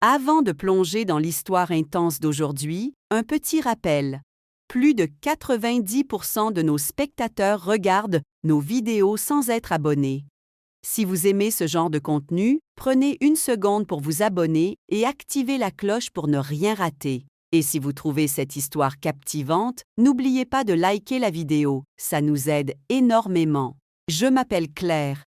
Avant de plonger dans l'histoire intense d'aujourd'hui, un petit rappel. Plus de 90% de nos spectateurs regardent nos vidéos sans être abonnés. Si vous aimez ce genre de contenu, prenez une seconde pour vous abonner et activez la cloche pour ne rien rater. Et si vous trouvez cette histoire captivante, n'oubliez pas de liker la vidéo, ça nous aide énormément. Je m'appelle Claire.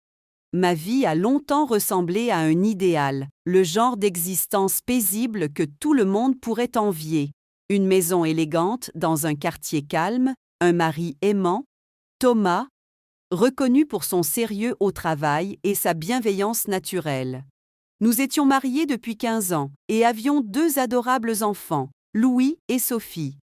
Ma vie a longtemps ressemblé à un idéal, le genre d'existence paisible que tout le monde pourrait envier. Une maison élégante dans un quartier calme, un mari aimant, Thomas, reconnu pour son sérieux au travail et sa bienveillance naturelle. Nous étions mariés depuis 15 ans et avions 2 adorables enfants, Louis et Sophie.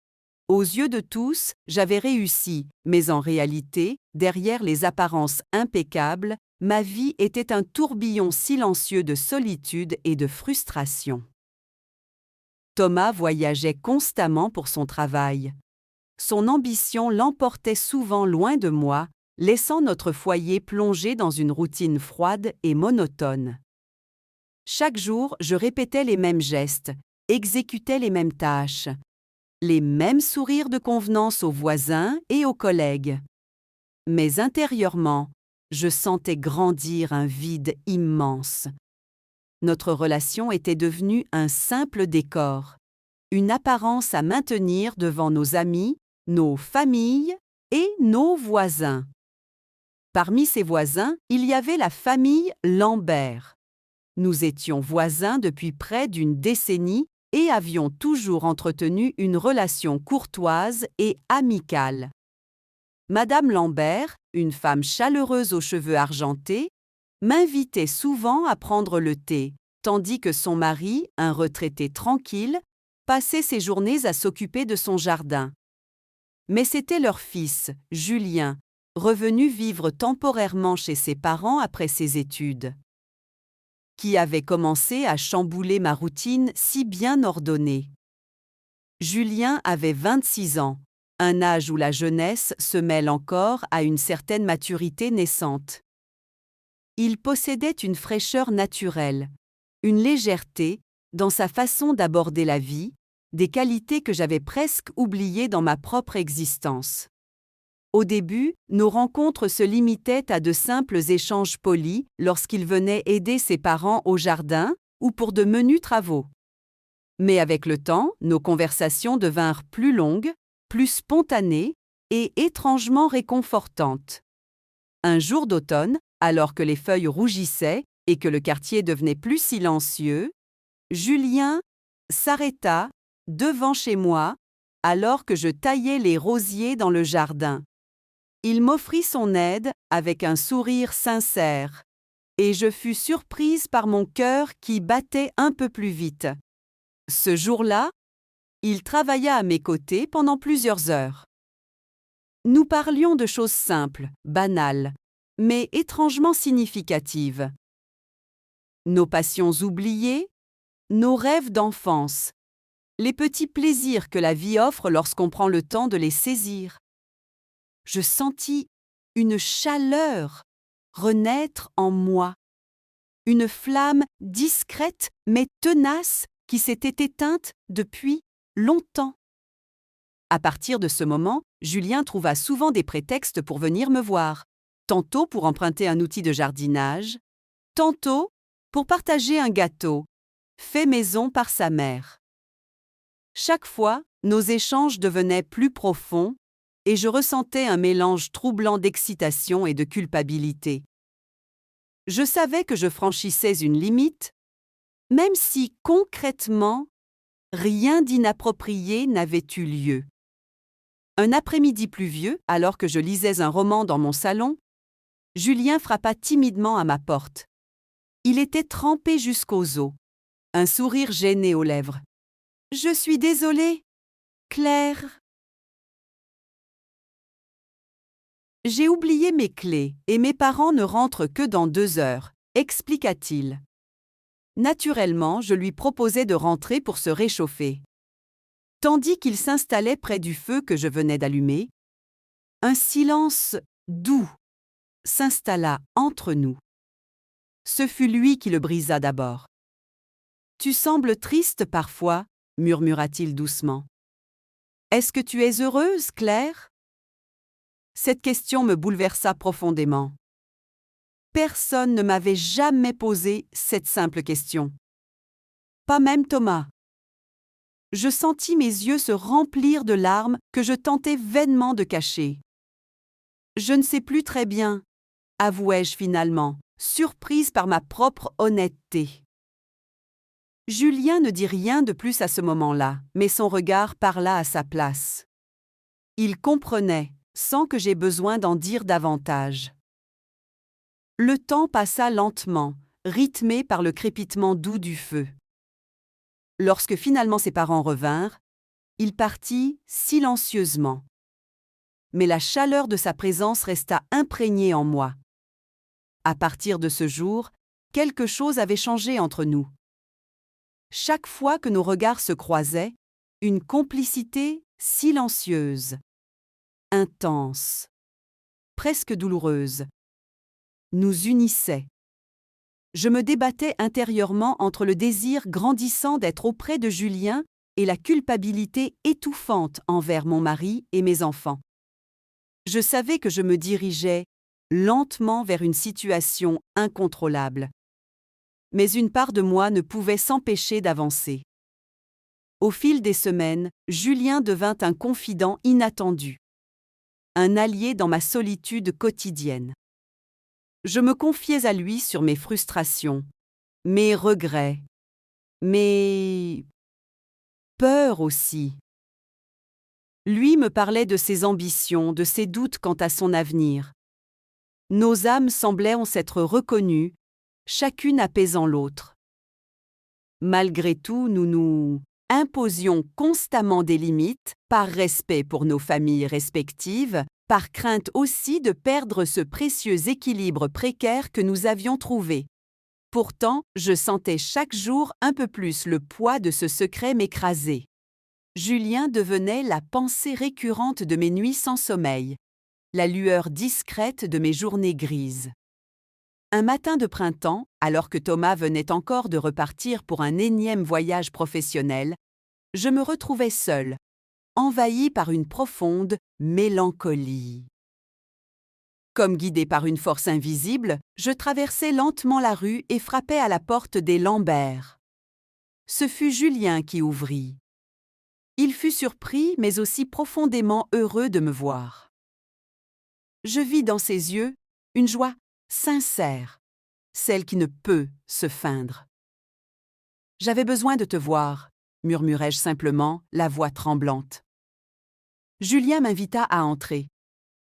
Aux yeux de tous, j'avais réussi, mais en réalité, derrière les apparences impeccables, ma vie était un tourbillon silencieux de solitude et de frustration. Thomas voyageait constamment pour son travail. Son ambition l'emportait souvent loin de moi, laissant notre foyer plongé dans une routine froide et monotone. Chaque jour, je répétais les mêmes gestes, exécutais les mêmes tâches, les mêmes sourires de convenance aux voisins et aux collègues. Mais intérieurement, je sentais grandir un vide immense. Notre relation était devenue un simple décor, une apparence à maintenir devant nos amis, nos familles et nos voisins. Parmi ces voisins, il y avait la famille Lambert. Nous étions voisins depuis près d'une décennie et avions toujours entretenu une relation courtoise et amicale. Madame Lambert, une femme chaleureuse aux cheveux argentés, m'invitait souvent à prendre le thé, tandis que son mari, un retraité tranquille, passait ses journées à s'occuper de son jardin. Mais c'était leur fils, Julien, revenu vivre temporairement chez ses parents après ses études, qui avait commencé à chambouler ma routine si bien ordonnée. Julien avait 26 ans, un âge où la jeunesse se mêle encore à une certaine maturité naissante. Il possédait une fraîcheur naturelle, une légèreté dans sa façon d'aborder la vie, des qualités que j'avais presque oubliées dans ma propre existence. Au début, nos rencontres se limitaient à de simples échanges polis lorsqu'il venait aider ses parents au jardin ou pour de menus travaux. Mais avec le temps, nos conversations devinrent plus longues, plus spontanées et étrangement réconfortantes. Un jour d'automne, alors que les feuilles rougissaient et que le quartier devenait plus silencieux, Julien s'arrêta devant chez moi alors que je taillais les rosiers dans le jardin. Il m'offrit son aide avec un sourire sincère, et je fus surprise par mon cœur qui battait un peu plus vite. Ce jour-là, il travailla à mes côtés pendant plusieurs heures. Nous parlions de choses simples, banales, mais étrangement significatives. Nos passions oubliées, nos rêves d'enfance, les petits plaisirs que la vie offre lorsqu'on prend le temps de les saisir. Je sentis une chaleur renaître en moi, une flamme discrète mais tenace qui s'était éteinte depuis longtemps. À partir de ce moment, Julien trouva souvent des prétextes pour venir me voir, tantôt pour emprunter un outil de jardinage, tantôt pour partager un gâteau, fait maison par sa mère. Chaque fois, nos échanges devenaient plus profonds et je ressentais un mélange troublant d'excitation et de culpabilité. Je savais que je franchissais une limite, même si concrètement, rien d'inapproprié n'avait eu lieu. Un après-midi pluvieux, alors que je lisais un roman dans mon salon, Julien frappa timidement à ma porte. Il était trempé jusqu'aux os, un sourire gêné aux lèvres. « Je suis désolée, Claire. J'ai oublié mes clés et mes parents ne rentrent que dans 2 heures, expliqua-t-il. Naturellement, je lui proposai de rentrer pour se réchauffer. Tandis qu'il s'installait près du feu que je venais d'allumer, un silence doux s'installa entre nous. Ce fut lui qui le brisa d'abord. Tu sembles triste parfois, murmura-t-il doucement. Est-ce que tu es heureuse, Claire? Cette question me bouleversa profondément. Personne ne m'avait jamais posé cette simple question. Pas même Thomas. Je sentis mes yeux se remplir de larmes que je tentais vainement de cacher. Je ne sais plus très bien, avouai-je finalement, surprise par ma propre honnêteté. Julien ne dit rien de plus à ce moment-là, mais son regard parla à sa place. Il comprenait, sans que j'aie besoin d'en dire davantage. Le temps passa lentement, rythmé par le crépitement doux du feu. Lorsque finalement ses parents revinrent, il partit silencieusement. Mais la chaleur de sa présence resta imprégnée en moi. À partir de ce jour, quelque chose avait changé entre nous. Chaque fois que nos regards se croisaient, une complicité silencieuse, intense, presque douloureuse, nous unissait. Je me débattais intérieurement entre le désir grandissant d'être auprès de Julien et la culpabilité étouffante envers mon mari et mes enfants. Je savais que je me dirigeais lentement vers une situation incontrôlable. Mais une part de moi ne pouvait s'empêcher d'avancer. Au fil des semaines, Julien devint un confident inattendu, un allié dans ma solitude quotidienne. Je me confiais à lui sur mes frustrations, mes regrets, mes peurs aussi. Lui me parlait de ses ambitions, de ses doutes quant à son avenir. Nos âmes semblaient en s'être reconnues, chacune apaisant l'autre. Malgré tout, nous nous imposions constamment des limites, par respect pour nos familles respectives, par crainte aussi de perdre ce précieux équilibre précaire que nous avions trouvé. Pourtant, je sentais chaque jour un peu plus le poids de ce secret m'écraser. Julien devenait la pensée récurrente de mes nuits sans sommeil, la lueur discrète de mes journées grises. Un matin de printemps, alors que Thomas venait encore de repartir pour un énième voyage professionnel, je me retrouvais seule, envahie par une profonde mélancolie. Comme guidée par une force invisible, je traversai lentement la rue et frappai à la porte des Lambert. Ce fut Julien qui ouvrit. Il fut surpris, mais aussi profondément heureux de me voir. Je vis dans ses yeux une joie sincère, celle qui ne peut se feindre. « J'avais besoin de te voir », murmurai-je simplement, la voix tremblante. Julien m'invita à entrer.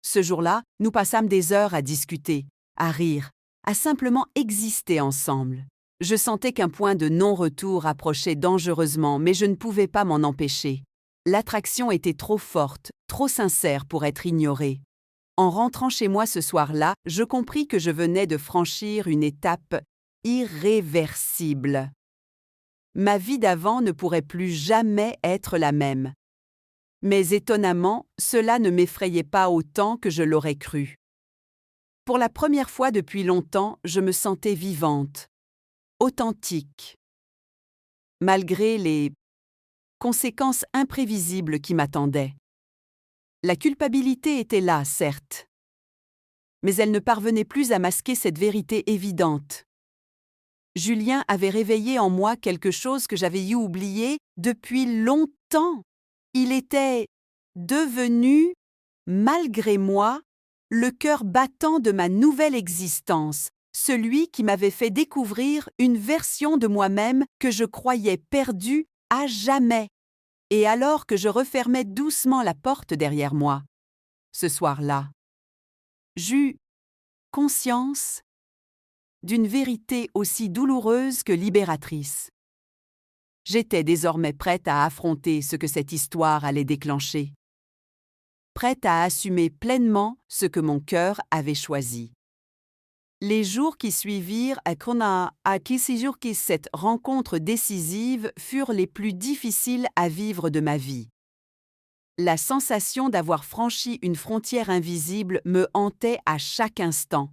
Ce jour-là, nous passâmes des heures à discuter, à rire, à simplement exister ensemble. Je sentais qu'un point de non-retour approchait dangereusement, mais je ne pouvais pas m'en empêcher. L'attraction était trop forte, trop sincère pour être ignorée. En rentrant chez moi ce soir-là, je compris que je venais de franchir une étape irréversible. Ma vie d'avant ne pourrait plus jamais être la même. Mais étonnamment, cela ne m'effrayait pas autant que je l'aurais cru. Pour la première fois depuis longtemps, je me sentais vivante, authentique. Malgré les conséquences imprévisibles qui m'attendaient. La culpabilité était là, certes, mais elle ne parvenait plus à masquer cette vérité évidente. Julien avait réveillé en moi quelque chose que j'avais eu oublié depuis longtemps. Il était devenu, malgré moi, le cœur battant de ma nouvelle existence, celui qui m'avait fait découvrir une version de moi-même que je croyais perdue à jamais. Et alors que je refermais doucement la porte derrière moi, ce soir-là, j'eus conscience d'une vérité aussi douloureuse que libératrice. J'étais désormais prête à affronter ce que cette histoire allait déclencher, prête à assumer pleinement ce que mon cœur avait choisi. Les jours qui suivirent cette rencontre décisive furent les plus difficiles à vivre de ma vie. La sensation d'avoir franchi une frontière invisible me hantait à chaque instant.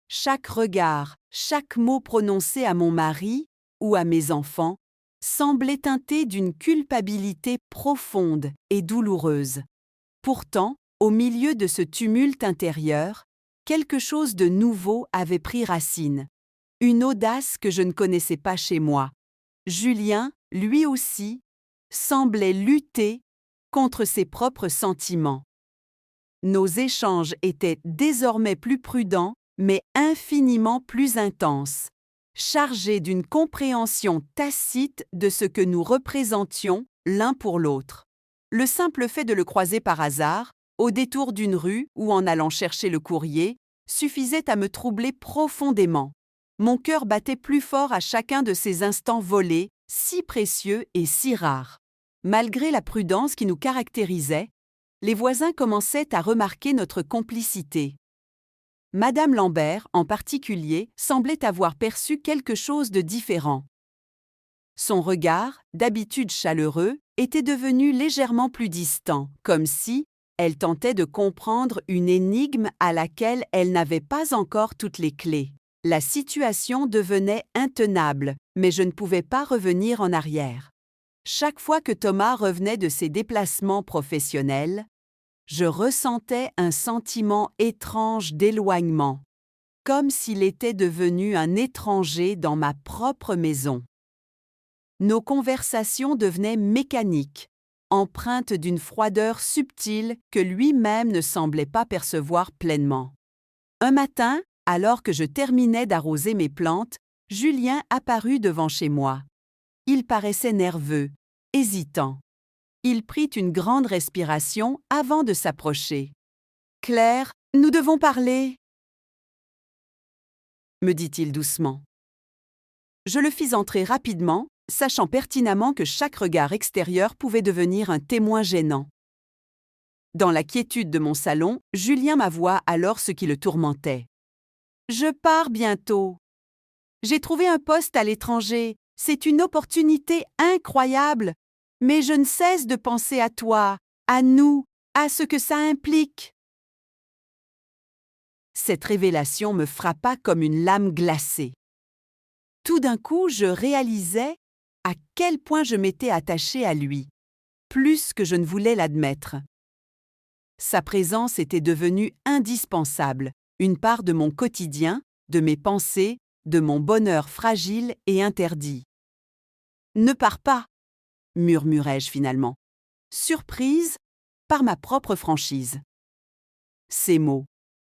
Chaque regard, chaque mot prononcé à mon mari ou à mes enfants semblait teintée d'une culpabilité profonde et douloureuse. Pourtant, au milieu de ce tumulte intérieur, quelque chose de nouveau avait pris racine. Une audace que je ne connaissais pas chez moi. Julien, lui aussi, semblait lutter contre ses propres sentiments. Nos échanges étaient désormais plus prudents, mais infiniment plus intenses, chargés d'une compréhension tacite de ce que nous représentions l'un pour l'autre. Le simple fait de le croiser par hasard, au détour d'une rue ou en allant chercher le courrier, suffisait à me troubler profondément. Mon cœur battait plus fort à chacun de ces instants volés, si précieux et si rares. Malgré la prudence qui nous caractérisait, les voisins commençaient à remarquer notre complicité. Madame Lambert, en particulier, semblait avoir perçu quelque chose de différent. Son regard, d'habitude chaleureux, était devenu légèrement plus distant, comme si elle tentait de comprendre une énigme à laquelle elle n'avait pas encore toutes les clés. La situation devenait intenable, mais je ne pouvais pas revenir en arrière. Chaque fois que Thomas revenait de ses déplacements professionnels, je ressentais un sentiment étrange d'éloignement, comme s'il était devenu un étranger dans ma propre maison. Nos conversations devenaient mécaniques, empreintes d'une froideur subtile que lui-même ne semblait pas percevoir pleinement. Un matin, alors que je terminais d'arroser mes plantes, Julien apparut devant chez moi. Il paraissait nerveux, hésitant. Il prit une grande respiration avant de s'approcher. « Claire, nous devons parler, » me dit-il doucement. Je le fis entrer rapidement, sachant pertinemment que chaque regard extérieur pouvait devenir un témoin gênant. Dans la quiétude de mon salon, Julien m'avoua alors ce qui le tourmentait. « Je pars bientôt. J'ai trouvé un poste à l'étranger. C'est une opportunité incroyable. Mais je ne cesse de penser à toi, à nous, à ce que ça implique. » Cette révélation me frappa comme une lame glacée. Tout d'un coup, je réalisais à quel point je m'étais attachée à lui, plus que je ne voulais l'admettre. Sa présence était devenue indispensable, une part de mon quotidien, de mes pensées, de mon bonheur fragile et interdit. « Ne pars pas !» murmurai-je finalement, surprise par ma propre franchise. Ces mots,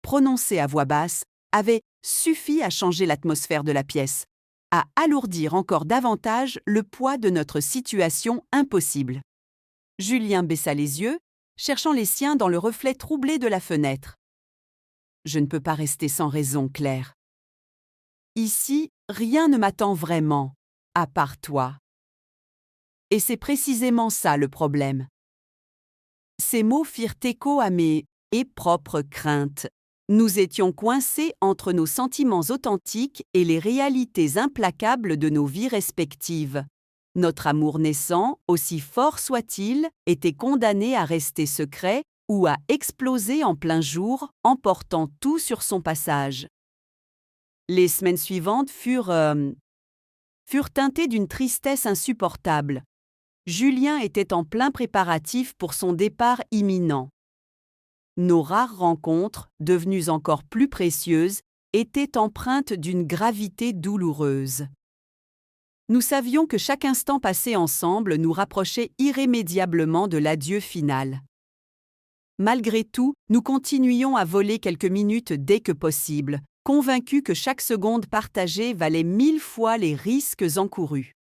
prononcés à voix basse, avaient suffi à changer l'atmosphère de la pièce, à alourdir encore davantage le poids de notre situation impossible. Julien baissa les yeux, cherchant les siens dans le reflet troublé de la fenêtre. « Je ne peux pas rester sans raison, Claire. Ici, rien ne m'attend vraiment, à part toi. Et c'est précisément ça le problème. » Ces mots firent écho à mes propres craintes. Nous étions coincés entre nos sentiments authentiques et les réalités implacables de nos vies respectives. Notre amour naissant, aussi fort soit-il, était condamné à rester secret ou à exploser en plein jour, emportant tout sur son passage. Les semaines suivantes furent teintées d'une tristesse insupportable. Julien était en plein préparatif pour son départ imminent. Nos rares rencontres, devenues encore plus précieuses, étaient empreintes d'une gravité douloureuse. Nous savions que chaque instant passé ensemble nous rapprochait irrémédiablement de l'adieu final. Malgré tout, nous continuions à voler quelques minutes dès que possible, convaincus que chaque seconde partagée valait 1000 fois les risques encourus.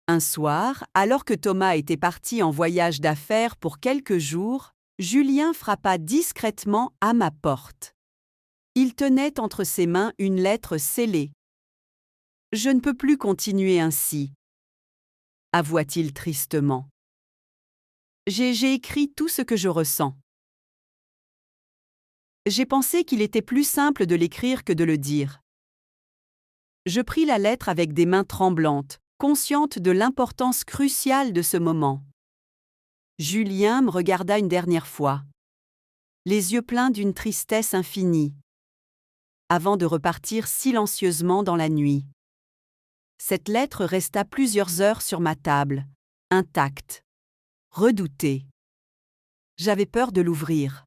Un soir, alors que Thomas était parti en voyage d'affaires pour quelques jours, Julien frappa discrètement à ma porte. Il tenait entre ses mains une lettre scellée. « Je ne peux plus continuer ainsi, » avoua-t-il tristement. J'ai écrit tout ce que je ressens. J'ai pensé qu'il était plus simple de l'écrire que de le dire. Je pris la lettre avec des mains tremblantes, consciente de l'importance cruciale de ce moment. Julien me regarda une dernière fois, les yeux pleins d'une tristesse infinie, avant de repartir silencieusement dans la nuit. Cette lettre resta plusieurs heures sur ma table, intacte, redoutée. J'avais peur de l'ouvrir,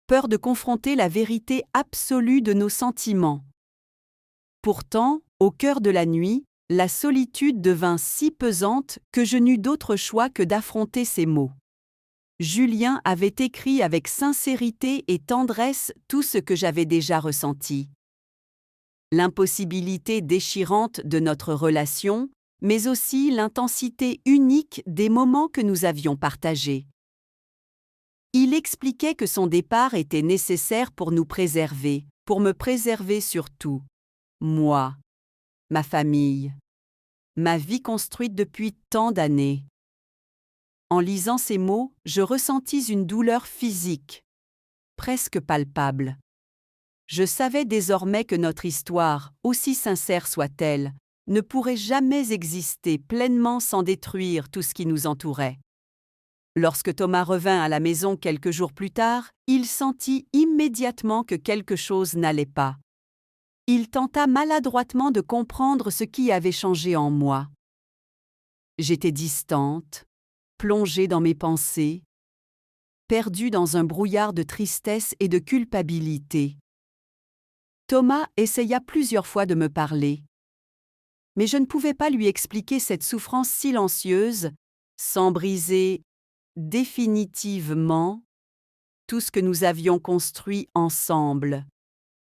peur de confronter la vérité absolue de nos sentiments. Pourtant, au cœur de la nuit, la solitude devint si pesante que je n'eus d'autre choix que d'affronter ces mots. Julien avait écrit avec sincérité et tendresse tout ce que j'avais déjà ressenti. L'impossibilité déchirante de notre relation, mais aussi l'intensité unique des moments que nous avions partagés. Il expliquait que son départ était nécessaire pour nous préserver, pour me préserver surtout. Moi, ma famille, ma vie construite depuis tant d'années. En lisant ces mots, je ressentis une douleur physique, presque palpable. Je savais désormais que notre histoire, aussi sincère soit-elle, ne pourrait jamais exister pleinement sans détruire tout ce qui nous entourait. Lorsque Thomas revint à la maison quelques jours plus tard, il sentit immédiatement que quelque chose n'allait pas. Il tenta maladroitement de comprendre ce qui avait changé en moi. J'étais distante, plongée dans mes pensées, perdue dans un brouillard de tristesse et de culpabilité. Thomas essaya plusieurs fois de me parler, mais je ne pouvais pas lui expliquer cette souffrance silencieuse, sans briser définitivement tout ce que nous avions construit ensemble.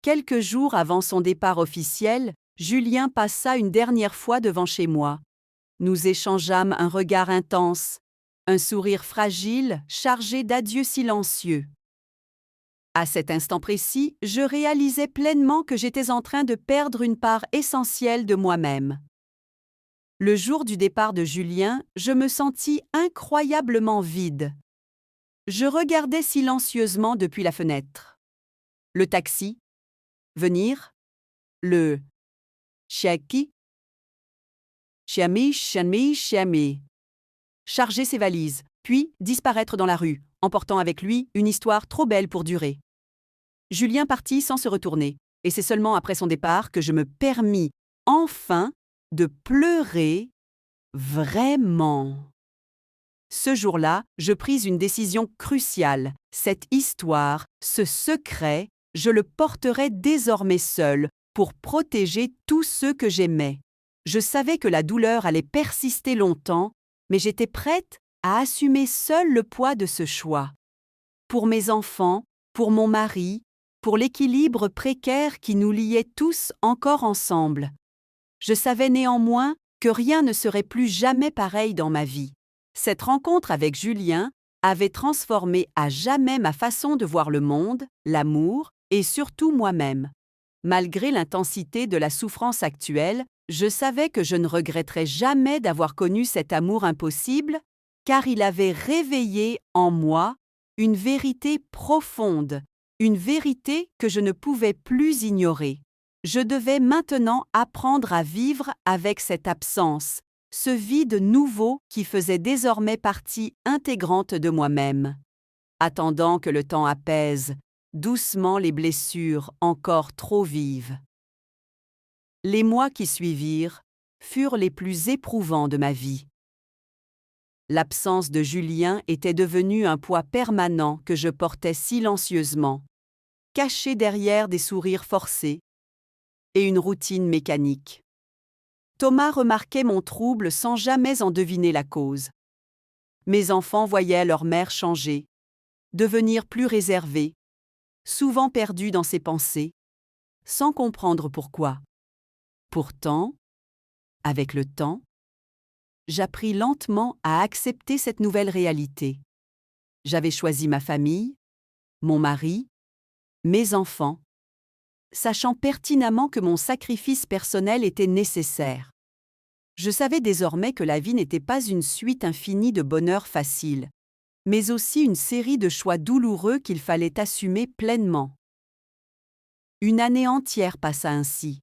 Quelques jours avant son départ officiel, Julien passa une dernière fois devant chez moi. Nous échangeâmes un regard intense, un sourire fragile chargé d'adieux silencieux. À cet instant précis, je réalisais pleinement que j'étais en train de perdre une part essentielle de moi-même. Le jour du départ de Julien, je me sentis incroyablement vide. Je regardais silencieusement depuis la fenêtre. Le taxi, venir, le chiaki, chiami, chiami, chiami, charger ses valises, puis disparaître dans la rue, emportant avec lui une histoire trop belle pour durer. Julien partit sans se retourner, et c'est seulement après son départ que je me permis, enfin, de pleurer vraiment. Ce jour-là, je pris une décision cruciale. Cette histoire, ce secret, je le porterais désormais seul pour protéger tous ceux que j'aimais. Je savais que la douleur allait persister longtemps, mais j'étais prête à assumer seule le poids de ce choix. Pour mes enfants, pour mon mari, pour l'équilibre précaire qui nous liait tous encore ensemble. Je savais néanmoins que rien ne serait plus jamais pareil dans ma vie. Cette rencontre avec Julien avait transformé à jamais ma façon de voir le monde, l'amour et surtout moi-même. Malgré l'intensité de la souffrance actuelle, je savais que je ne regretterais jamais d'avoir connu cet amour impossible, car il avait réveillé en moi une vérité profonde, une vérité que je ne pouvais plus ignorer. Je devais maintenant apprendre à vivre avec cette absence, ce vide nouveau qui faisait désormais partie intégrante de moi-même. Attendant que le temps apaise doucement les blessures encore trop vives. Les mois qui suivirent furent les plus éprouvants de ma vie. L'absence de Julien était devenue un poids permanent que je portais silencieusement, caché derrière des sourires forcés et une routine mécanique. Thomas remarquait mon trouble sans jamais en deviner la cause. Mes enfants voyaient leur mère changer, devenir plus réservée, souvent perdue dans ses pensées, sans comprendre pourquoi. Pourtant, avec le temps, j'appris lentement à accepter cette nouvelle réalité. J'avais choisi ma famille, mon mari, mes enfants, sachant pertinemment que mon sacrifice personnel était nécessaire. Je savais désormais que la vie n'était pas une suite infinie de bonheurs faciles, mais aussi une série de choix douloureux qu'il fallait assumer pleinement. Une année entière passa ainsi.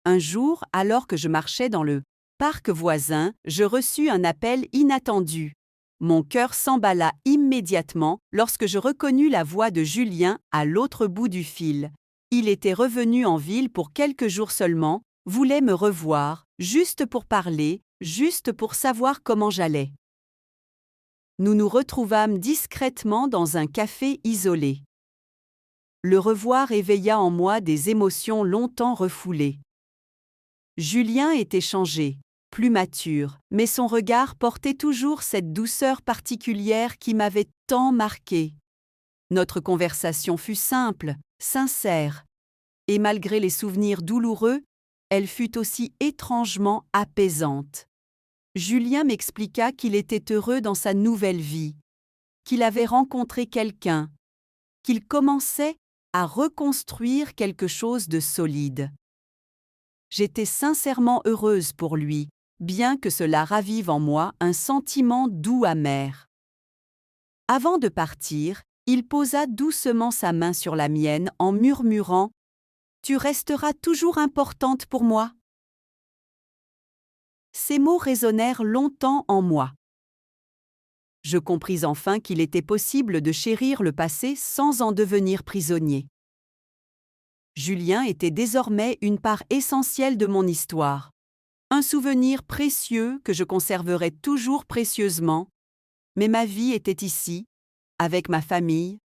Un jour, alors que je marchais dans le parc voisin, je reçus un appel inattendu. Mon cœur s'emballa immédiatement lorsque je reconnus la voix de Julien à l'autre bout du fil. Il était revenu en ville pour quelques jours seulement, voulait me revoir, juste pour parler, juste pour savoir comment j'allais. Nous nous retrouvâmes discrètement dans un café isolé. Le revoir éveilla en moi des émotions longtemps refoulées. Julien était changé, plus mature, mais son regard portait toujours cette douceur particulière qui m'avait tant marquée. Notre conversation fut simple, sincère, et malgré les souvenirs douloureux, elle fut aussi étrangement apaisante. Julien m'expliqua qu'il était heureux dans sa nouvelle vie, qu'il avait rencontré quelqu'un, qu'il commençait à reconstruire quelque chose de solide. J'étais sincèrement heureuse pour lui, bien que cela ravive en moi un sentiment doux amer. Avant de partir, il posa doucement sa main sur la mienne en murmurant « Tu resteras toujours importante pour moi ». Ces mots résonnèrent longtemps en moi. Je compris enfin qu'il était possible de chérir le passé sans en devenir prisonnier. Julien était désormais une part essentielle de mon histoire, un souvenir précieux que je conserverai toujours précieusement, mais ma vie était ici, avec ma famille,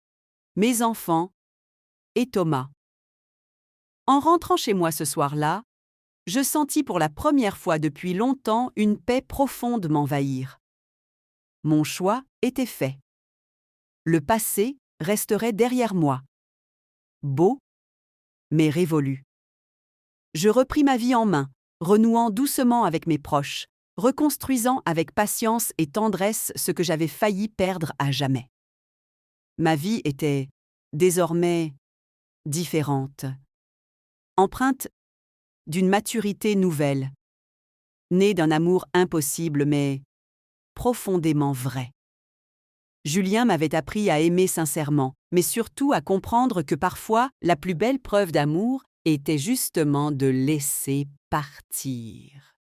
mes enfants et Thomas. En rentrant chez moi ce soir-là, je sentis pour la première fois depuis longtemps une paix profonde m'envahir. Mon choix était fait. Le passé resterait derrière moi. Beau, mais révolu. Je repris ma vie en main, renouant doucement avec mes proches, reconstruisant avec patience et tendresse ce que j'avais failli perdre à jamais. Ma vie était, désormais, différente, empreinte d'une maturité nouvelle, née d'un amour impossible mais profondément vrai. Julien m'avait appris à aimer sincèrement, mais surtout à comprendre que parfois la plus belle preuve d'amour était justement de laisser partir.